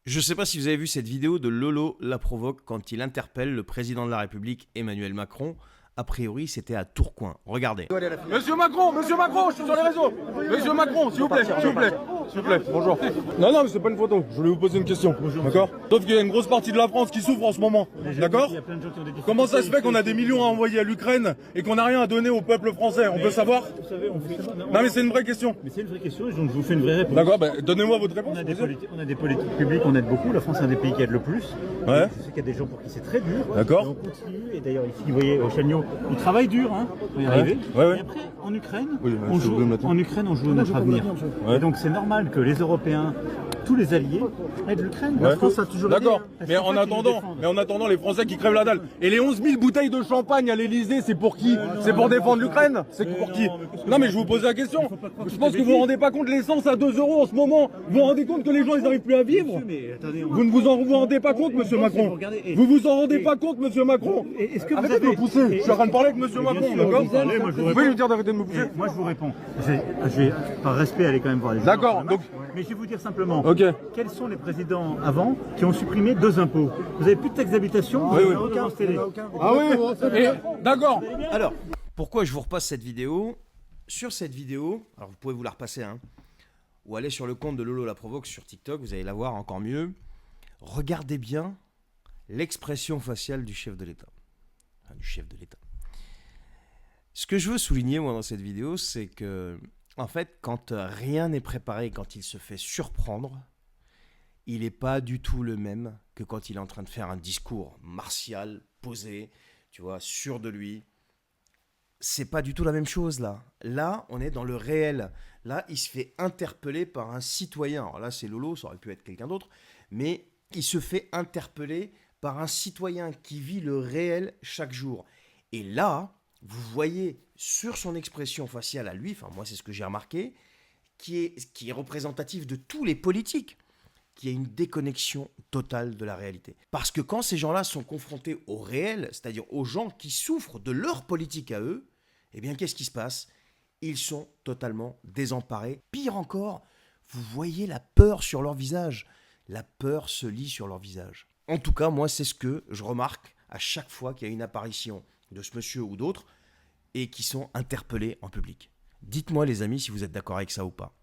Je sais pas si vous avez vu cette vidéo de Lolo la provoque quand il interpelle le président de la République Emmanuel Macron. A priori, c'était à Tourcoing. Regardez. Monsieur Macron, je suis sur les réseaux. Monsieur Macron, s'il vous plaît, bonjour. Non, mais c'est pas une photo, je voulais vous poser une question, d'accord? Sauf qu'il y a une grosse partie de la France qui souffre en ce moment, d'accord? Comment ça se fait qu'on a des millions à envoyer à l'Ukraine et qu'on n'a rien à donner au peuple français? On peut savoir? Vous savez, on fait ça. Non mais c'est une vraie question. Mais c'est une vraie question, donc je vous fais une vraie réponse. D'accord, donnez-moi votre réponse. On a des politiques publiques, on aide beaucoup. La France est un des pays qui aide le plus. Ouais. Je sais qu'il y a des gens pour qui c'est très dur. D'accord. Et on continue. Et d'ailleurs, ici, vous voyez, au Chagnon, ils travaillent dur, hein, pour y arriver. Ouais. Et après, en Ukraine, Oui, on je joue, veux maintenant. notre avenir. Ouais. Et donc, c'est normal que les Européens, tous les alliés, aident l'Ukraine. Ouais. La France a toujours aidé, D'accord, hein. Parce mais qu'en en fait, ils nous défendent. attendant, les Français qui crèvent la dalle. Et les 11 000 bouteilles de champagne à l'Elysée, c'est pour qui? C'est pour défendre l'Ukraine? C'est pour qui? Non mais je vous pose la question. Je pense que vous vous rendez pas compte, l'essence à 2 € en ce moment. Vous vous rendez compte que les gens ils n'arrivent plus à vivre? Mais attendez, Vous ne vous en rendez pas compte, monsieur Macron? Vous vous en rendez pas compte, monsieur Macron? Est-ce que vous Arrêtez de avez... me pousser. Je suis en train de parler avec monsieur Bien Macron, sûr, d'accord? vous parlez, moi, je vous Vous pouvez lui dire d'arrêter de me pousser? Moi je vous réponds. Je vais par respect aller quand même voir les gens. D'accord, sur le match. donc- Mais je vais vous dire simplement. Ok. Quels sont les présidents avant qui ont supprimé 2 impôts? Vous avez plus de taxe d'habitation? Oui, oui. Aucun télé. Ah oui, d'accord. Alors, pourquoi je vous repasse cette vidéo? Sur cette vidéo, alors vous pouvez vous la repasser, hein, ou aller sur le compte de Lolo la provoque sur TikTok, vous allez la voir encore mieux. Regardez bien l'expression faciale du chef de l'État. Enfin, du chef de l'État. Ce que je veux souligner, moi, dans cette vidéo, c'est que, en fait, quand rien n'est préparé, quand il se fait surprendre, il n'est pas du tout le même que quand il est en train de faire un discours martial, posé, tu vois, sûr de lui. C'est pas du tout la même chose, là. Là, on est dans le réel. Là, il se fait interpeller par un citoyen. Alors là, c'est Lolo, ça aurait pu être quelqu'un d'autre, mais il se fait interpeller par un citoyen qui vit le réel chaque jour. Et là, vous voyez sur son expression faciale à lui, enfin moi c'est ce que j'ai remarqué, qui est représentatif de tous les politiques, qu'il y a une déconnexion totale de la réalité. Parce que quand ces gens-là sont confrontés au réel, c'est-à-dire aux gens qui souffrent de leur politique à eux, eh bien qu'est-ce qui se passe? Ils sont totalement désemparés. Pire encore, vous voyez la peur sur leur visage. La peur se lit sur leur visage. En tout cas, moi c'est ce que je remarque à chaque fois qu'il y a une apparition de ce monsieur ou d'autres et qui sont interpellés en public. Dites-moi les amis si vous êtes d'accord avec ça ou pas.